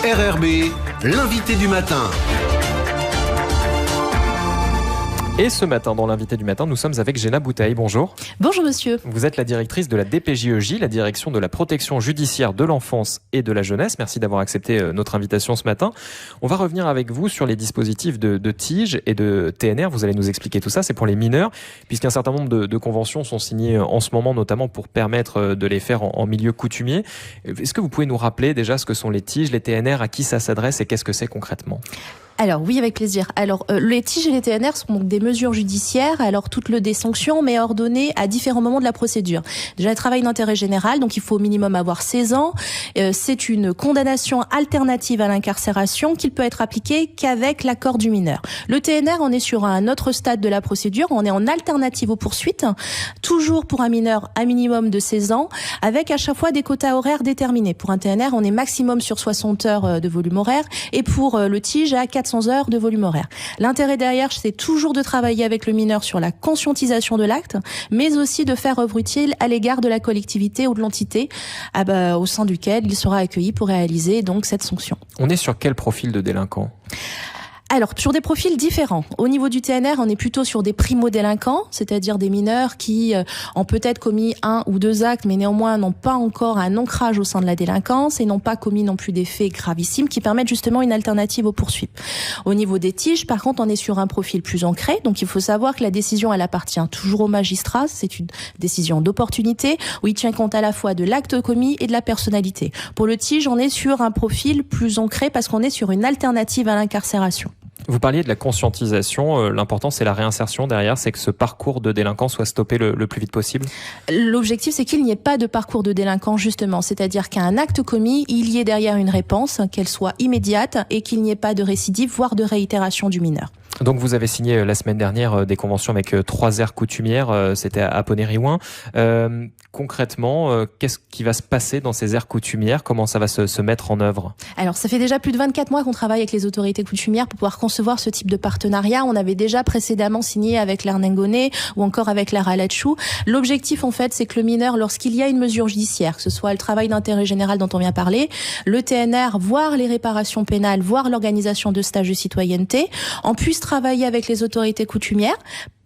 RRB, l'invité du matin. Et ce matin, dans l'invité du matin, nous sommes avec Géna Boutaï. Bonjour. Bonjour monsieur. Vous êtes la directrice de la DPJEJ, la direction de la protection judiciaire de l'enfance et de la jeunesse. Merci d'avoir accepté notre invitation ce matin. On va revenir avec vous sur les dispositifs de TIG et de TNR. Vous allez nous expliquer tout ça. C'est pour les mineurs, puisqu'un certain nombre de conventions sont signées en ce moment, notamment pour permettre de les faire en milieu coutumier. Est-ce que vous pouvez nous rappeler déjà ce que sont les TIG, les TNR, à qui ça s'adresse et qu'est-ce que c'est concrètement ? Alors oui, avec plaisir. Alors les TIG et les TNR sont donc des mesures judiciaires, alors toutes des sanctions, mais ordonnées à différents moments de la procédure. Déjà, le travail d'intérêt général, donc il faut au minimum avoir 16 ans. C'est une condamnation alternative à l'incarcération qu'il peut être appliquée qu'avec l'accord du mineur. Le TNR, on est sur un autre stade de la procédure, on est en alternative aux poursuites, toujours pour un mineur à minimum de 16 ans, avec à chaque fois des quotas horaires déterminés. Pour un TNR, on est maximum sur 60 heures de volume horaire, et pour le TIG, à 400 heures de volume horaire. L'intérêt derrière, c'est toujours de travailler avec le mineur sur la conscientisation de l'acte, mais aussi de faire œuvre utile à l'égard de la collectivité ou de l'entité au sein duquel il sera accueilli pour réaliser donc cette sanction. On est sur quel profil de délinquant ? Alors, sur des profils différents. Au niveau du TNR, on est plutôt sur des primo-délinquants, c'est-à-dire des mineurs qui ont peut-être commis 1 ou 2 actes, mais néanmoins n'ont pas encore un ancrage au sein de la délinquance et n'ont pas commis non plus des faits gravissimes qui permettent justement une alternative aux poursuites. Au niveau des TIG, par contre, on est sur un profil plus ancré. Donc, il faut savoir que la décision, elle appartient toujours au magistrat. C'est une décision d'opportunité où il tient compte à la fois de l'acte commis et de la personnalité. Pour le TIG, on est sur un profil plus ancré parce qu'on est sur une alternative à l'incarcération. Vous parliez de la conscientisation, l'important c'est la réinsertion derrière, c'est que ce parcours de délinquant soit stoppé le plus vite possible. L'objectif c'est qu'il n'y ait pas de parcours de délinquant justement, c'est-à-dire qu'à un acte commis, il y ait derrière une réponse, qu'elle soit immédiate et qu'il n'y ait pas de récidive, voire de réitération du mineur. Donc vous avez signé la semaine dernière des conventions avec 3 aires coutumières, c'était à Poney-Riouin. Concrètement, qu'est-ce qui va se passer dans ces aires coutumières ? Comment ça va se mettre en œuvre ? Alors ça fait déjà plus de 24 mois qu'on travaille avec les autorités coutumières pour pouvoir concevoir ce type de partenariat. On avait déjà précédemment signé avec l'Arnengonais ou encore avec la Ralatchou. L'objectif en fait c'est que le mineur, lorsqu'il y a une mesure judiciaire, que ce soit le travail d'intérêt général dont on vient parler, le TNR, voire les réparations pénales, voire l'organisation de stages de citoyenneté, on puisse travailler avec les autorités coutumières,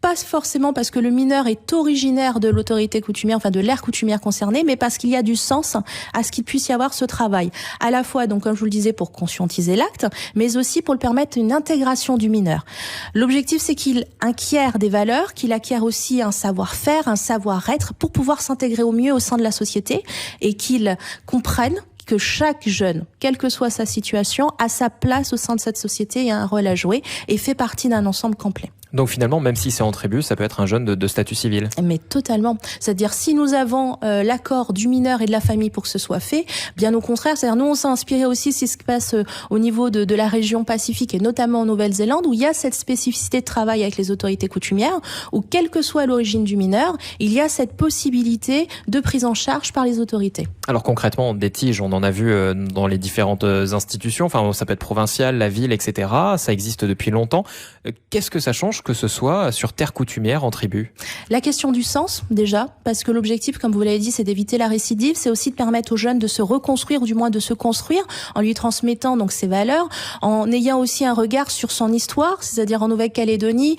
pas forcément parce que le mineur est originaire de l'autorité coutumière, enfin de l'aire coutumière concernée, mais parce qu'il y a du sens à ce qu'il puisse y avoir ce travail. À la fois, donc, comme je vous le disais, pour conscientiser l'acte, mais aussi pour le permettre une intégration du mineur. L'objectif, c'est qu'il acquiert des valeurs, qu'il acquiert aussi un savoir-faire, un savoir-être pour pouvoir s'intégrer au mieux au sein de la société et qu'il comprenne que chaque jeune, quelle que soit sa situation, a sa place au sein de cette société et a un rôle à jouer et fait partie d'un ensemble complet. Donc finalement, même si c'est en tribus, ça peut être un jeune de statut civil. Mais totalement. C'est-à-dire, si nous avons l'accord du mineur et de la famille pour que ce soit fait, bien au contraire, c'est-à-dire nous on s'est inspiré aussi de ce qui se passe au niveau de la région Pacifique et notamment en Nouvelle-Zélande où il y a cette spécificité de travail avec les autorités coutumières où quelle que soit l'origine du mineur, il y a cette possibilité de prise en charge par les autorités. Alors concrètement, des TIG, on en a vu dans les différentes institutions, enfin ça peut être provincial, la ville, etc. Ça existe depuis longtemps. Qu'est-ce que ça change que ce soit sur terre coutumière, en tribu ? La question du sens, déjà, parce que l'objectif, comme vous l'avez dit, c'est d'éviter la récidive, c'est aussi de permettre aux jeunes de se reconstruire, ou du moins de se construire, en lui transmettant donc ses valeurs, en ayant aussi un regard sur son histoire, c'est-à-dire en Nouvelle-Calédonie,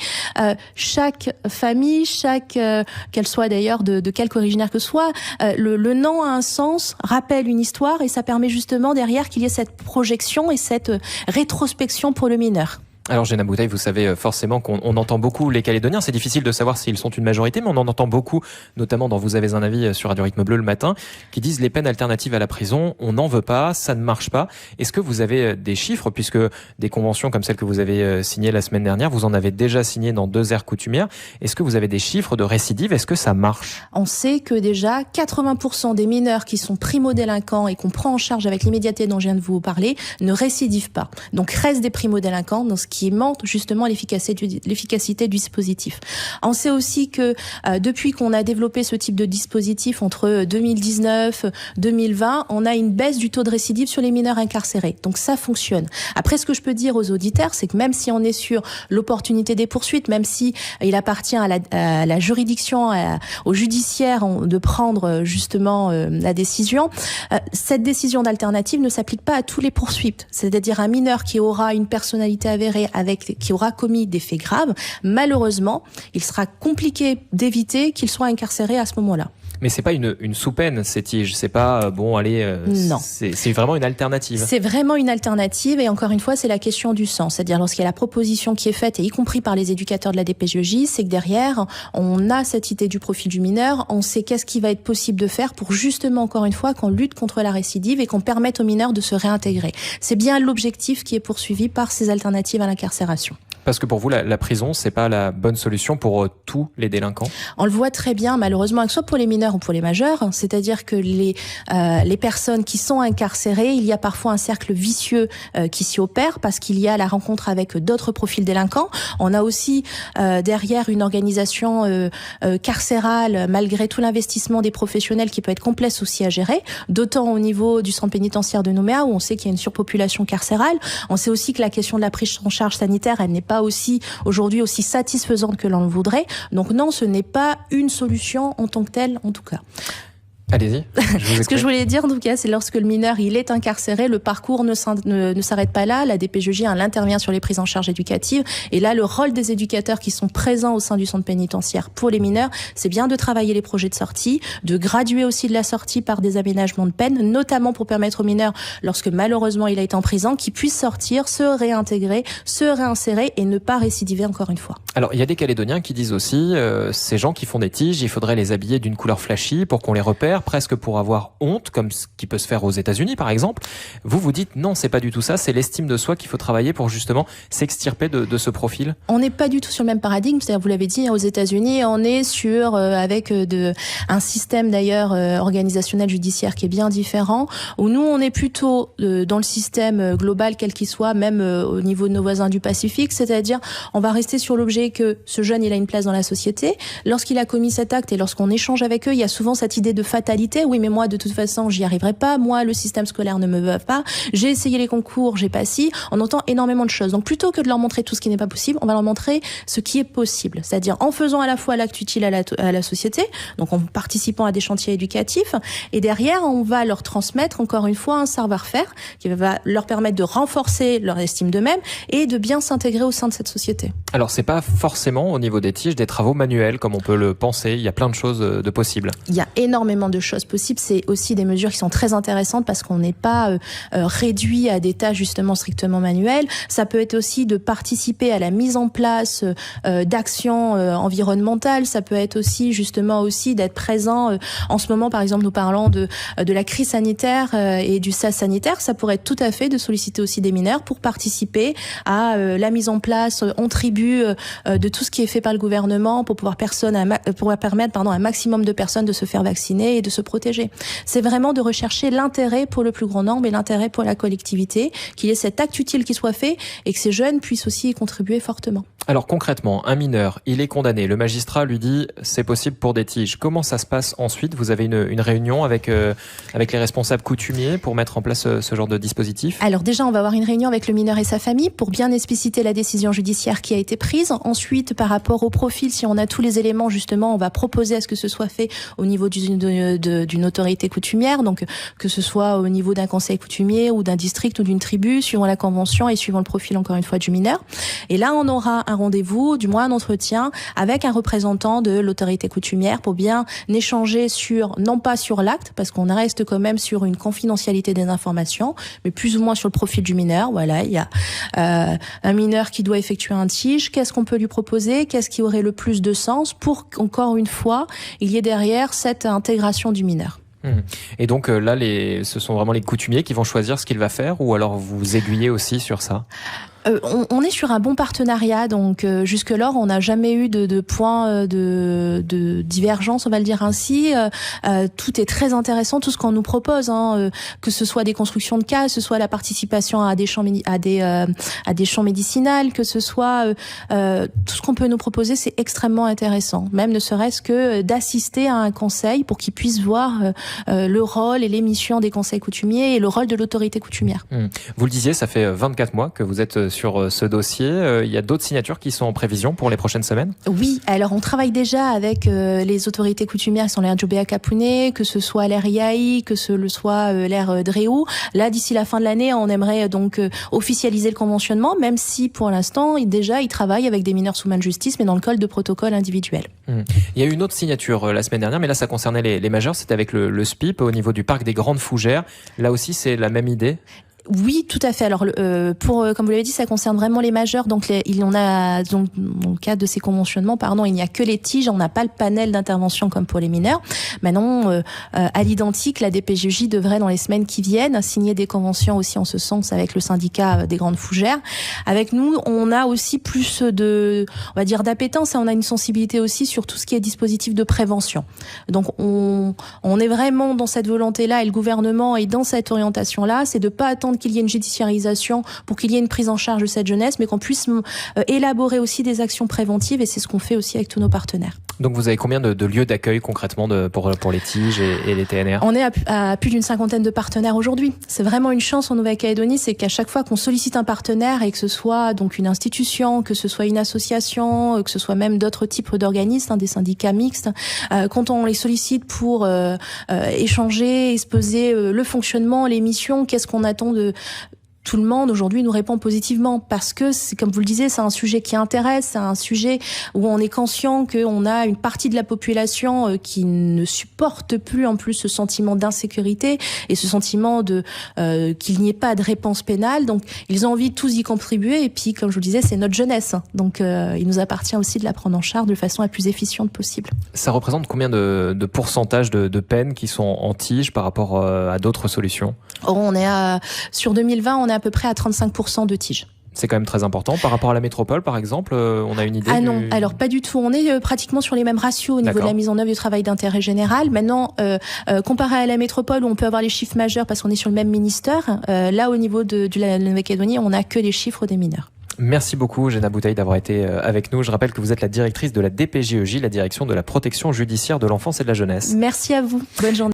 chaque famille, qu'elle soit d'ailleurs de quelque originaire que soit, le nom a un sens, rappelle une histoire, et ça permet justement derrière qu'il y ait cette projection et cette rétrospection pour le mineur. Alors Géna Boutaï, vous savez forcément qu'on entend beaucoup les Calédoniens. C'est difficile de savoir s'ils sont une majorité, mais on en entend beaucoup, notamment dans Vous avez un avis sur Radio Rythme Bleu le matin, qui disent les peines alternatives à la prison, on n'en veut pas, ça ne marche pas. Est-ce que vous avez des chiffres, puisque des conventions comme celle que vous avez signées la semaine dernière, vous en avez déjà signé dans 2 aires coutumières. Est-ce que vous avez des chiffres de récidive ? Est-ce que ça marche ? On sait que déjà 80% des mineurs qui sont primo-délinquants et qu'on prend en charge avec l'immédiateté dont je viens de vous parler ne récidivent pas. Donc restent des primo-délinquants, donc qui montre justement l'efficacité du dispositif. On sait aussi que depuis qu'on a développé ce type de dispositif entre 2019, 2020, on a une baisse du taux de récidive sur les mineurs incarcérés. Donc ça fonctionne. Après, ce que je peux dire aux auditeurs, c'est que même si on est sur l'opportunité des poursuites, même si il appartient à la juridiction, au judiciaire de prendre justement la décision, cette décision d'alternative ne s'applique pas à tous les poursuites. C'est-à-dire un mineur qui aura une personnalité avérée qui aura commis des faits graves, malheureusement, il sera compliqué d'éviter qu'il soit incarcéré à ce moment-là. Mais c'est pas une sous-peine, ces tiges. C'est pas, non. C'est vraiment une alternative. C'est vraiment une alternative, et encore une fois, c'est la question du sens. C'est-à-dire, lorsqu'il y a la proposition qui est faite, et y compris par les éducateurs de la DPJJ, c'est que derrière, on a cette idée du profil du mineur, on sait qu'est-ce qui va être possible de faire pour justement, encore une fois, qu'on lutte contre la récidive et qu'on permette aux mineurs de se réintégrer. C'est bien l'objectif qui est poursuivi par ces alternatives à l'incarcération. Parce que pour vous, la prison, c'est pas la bonne solution pour tous les délinquants? On le voit très bien, malheureusement, que ce soit pour les mineurs ou pour les majeurs, c'est-à-dire que les personnes qui sont incarcérées, il y a parfois un cercle vicieux qui s'y opère parce qu'il y a la rencontre avec d'autres profils délinquants. On a aussi derrière une organisation carcérale, malgré tout l'investissement des professionnels, qui peut être complexe aussi à gérer, d'autant au niveau du centre pénitentiaire de Nouméa, où on sait qu'il y a une surpopulation carcérale. On sait aussi que la question de la prise en charge sanitaire, elle n'est pas aussi aujourd'hui aussi satisfaisante que l'on le voudrait. Donc non, ce n'est pas une solution en tant que telle, en tout cas. Allez-y. Ce que je voulais dire, en tout cas, c'est lorsque le mineur il est incarcéré, le parcours ne s'arrête pas là. La DPJJ elle intervient sur les prises en charge éducatives. Et là, le rôle des éducateurs qui sont présents au sein du centre pénitentiaire pour les mineurs, c'est bien de travailler les projets de sortie, de graduer aussi de la sortie par des aménagements de peine, notamment pour permettre aux mineurs, lorsque malheureusement il a été en prison, qu'il puisse sortir, se réintégrer, se réinsérer et ne pas récidiver encore une fois. Alors, il y a des Calédoniens qui disent aussi, ces gens qui font des tiges, il faudrait les habiller d'une couleur flashy pour qu'on les repère, presque pour avoir honte, comme ce qui peut se faire aux États-Unis par exemple. Vous dites non, c'est pas du tout ça, c'est l'estime de soi qu'il faut travailler pour justement s'extirper de ce profil. On n'est pas du tout sur le même paradigme, c'est-à-dire, vous l'avez dit, aux États-Unis, on est sur avec un système d'ailleurs organisationnel judiciaire qui est bien différent, où nous on est plutôt dans le système global quel qu'il soit, même au niveau de nos voisins du Pacifique, c'est-à-dire on va rester sur l'objet que ce jeune il a une place dans la société. Lorsqu'il a commis cet acte et lorsqu'on échange avec eux, il y a souvent cette idée de fatalité. Oui, mais moi, de toute façon, j'y arriverai pas. Moi, le système scolaire ne me veut pas. J'ai essayé les concours, j'ai pas si. On entend énormément de choses. Donc, plutôt que de leur montrer tout ce qui n'est pas possible, on va leur montrer ce qui est possible. C'est-à-dire en faisant à la fois l'acte utile à la société, donc en participant à des chantiers éducatifs, et derrière, on va leur transmettre, encore une fois, un savoir-faire qui va leur permettre de renforcer leur estime d'eux-mêmes et de bien s'intégrer au sein de cette société. Alors, c'est pas forcément au niveau des tiges des travaux manuels, comme on peut le penser. Il y a plein de choses de possibles. Il y a énormément de choses possibles. C'est aussi des mesures qui sont très intéressantes parce qu'on n'est pas réduit à des tâches justement strictement manuelles. Ça peut être aussi de participer à la mise en place d'actions environnementales. Ça peut être aussi justement aussi d'être présent. En ce moment, par exemple, nous parlons de la crise sanitaire et du sas sanitaire. Ça pourrait être tout à fait de solliciter aussi des mineurs pour participer à la mise en place en tribu de tout ce qui est fait par le gouvernement pour pouvoir permettre à un maximum de personnes de se faire vacciner et de se protéger. C'est vraiment de rechercher l'intérêt pour le plus grand nombre et l'intérêt pour la collectivité, qu'il y ait cet acte utile qui soit fait et que ces jeunes puissent aussi y contribuer fortement. Alors concrètement, un mineur, il est condamné. Le magistrat lui dit c'est possible pour des tiges. Comment ça se passe ensuite? Vous avez une réunion avec les responsables coutumiers pour mettre en place ce genre de dispositif? Alors déjà, on va avoir une réunion avec le mineur et sa famille pour bien expliciter la décision judiciaire qui a été prise. Ensuite, par rapport au profil, si on a tous les éléments, justement, on va proposer à ce que ce soit fait au niveau d'une autorité coutumière, donc que ce soit au niveau d'un conseil coutumier ou d'un district ou d'une tribu, suivant la convention et suivant le profil, encore une fois, du mineur. Et là, on aura un rendez-vous, du moins un entretien avec un représentant de l'autorité coutumière pour bien échanger non pas sur l'acte, parce qu'on reste quand même sur une confidentialité des informations, mais plus ou moins sur le profil du mineur. Voilà, il y a un mineur qui doit effectuer un tige. Qu'est-ce qu'on peut lui proposer? Qu'est-ce qui aurait le plus de sens pour qu'encore une fois, il y ait derrière cette intégration du mineur? Et donc là, ce sont vraiment les coutumiers qui vont choisir ce qu'il va faire, ou alors vous aiguillez aussi sur ça? On est sur un bon partenariat, donc jusque-là, on n'a jamais eu de points de divergence, on va le dire ainsi. Tout est très intéressant, tout ce qu'on nous propose, que ce soit des constructions de cas, que ce soit la participation à des champs médicinales, que ce soit tout ce qu'on peut nous proposer, c'est extrêmement intéressant. Même ne serait-ce que d'assister à un conseil pour qu'ils puissent voir le rôle et les missions des conseils coutumiers et le rôle de l'autorité coutumière. Vous le disiez, ça fait 24 mois que vous êtes sur ce dossier. Il y a d'autres signatures qui sont en prévision pour les prochaines semaines? Oui, alors on travaille déjà avec les autorités coutumières qui sont l'aire Djobéa Kapouné, que ce soit l'aire Iaï, que ce soit l'aire Dréou. Là, d'ici la fin de l'année, on aimerait donc officialiser le conventionnement, même si pour l'instant, déjà, ils travaillent avec des mineurs sous main de justice, mais dans le cadre de protocoles individuels. Il y a eu une autre signature la semaine dernière, mais là, ça concernait les majeurs. C'était avec le SPIP au niveau du parc des Grandes Fougères. Là aussi, c'est la même idée? Oui, tout à fait. Alors, comme vous l'avez dit, ça concerne vraiment les majeurs. Donc, dans le cadre de ces conventionnements, il n'y a que les tiges. On n'a pas le panel d'intervention comme pour les mineurs. Maintenant, à l'identique, la DPJJ devrait, dans les semaines qui viennent, signer des conventions aussi en ce sens avec le syndicat des Grandes Fougères. Avec nous, on a aussi plus d'appétence et on a une sensibilité aussi sur tout ce qui est dispositif de prévention. Donc, on est vraiment dans cette volonté-là et le gouvernement est dans cette orientation-là, c'est de pas attendre qu'il y ait une judiciarisation pour qu'il y ait une prise en charge de cette jeunesse, mais qu'on puisse élaborer aussi des actions préventives et c'est ce qu'on fait aussi avec tous nos partenaires. Donc vous avez combien de lieux d'accueil concrètement pour les tiges et les TNR? On est à plus d'une 50aine de partenaires aujourd'hui. C'est vraiment une chance en Nouvelle-Calédonie, c'est qu'à chaque fois qu'on sollicite un partenaire et que ce soit donc une institution, que ce soit une association, que ce soit même d'autres types d'organismes, des syndicats mixtes, quand on les sollicite pour échanger, exposer le fonctionnement, les missions, qu'est-ce qu'on attend de tout le monde aujourd'hui nous répond positivement parce que c'est, comme vous le disiez, c'est un sujet qui intéresse, c'est un sujet où on est conscient qu'on a une partie de la population qui ne supporte plus en plus ce sentiment d'insécurité et ce sentiment qu'il n'y ait pas de réponse pénale. Donc ils ont envie tous y contribuer et puis comme je vous le disais, c'est notre jeunesse. Donc il nous appartient aussi de la prendre en charge de façon la plus efficiente possible. Ça représente combien de pourcentage de peines qui sont en tige par rapport à d'autres solutions? On est sur 2020, on est à peu près à 35% de tiges. C'est quand même très important. Par rapport à la métropole, par exemple, on a une idée? Non, alors pas du tout. On est pratiquement sur les mêmes ratios au niveau de la mise en œuvre du travail d'intérêt général. Maintenant, comparé à la métropole où on peut avoir les chiffres majeurs parce qu'on est sur le même ministère, là au niveau de la Nouvelle-Calédonie, on n'a que les chiffres des mineurs. Merci beaucoup, Géna Boutaï, d'avoir été avec nous. Je rappelle que vous êtes la directrice de la DPJEJ, la direction de la protection judiciaire de l'enfance et de la jeunesse. Merci à vous. Bonne journée.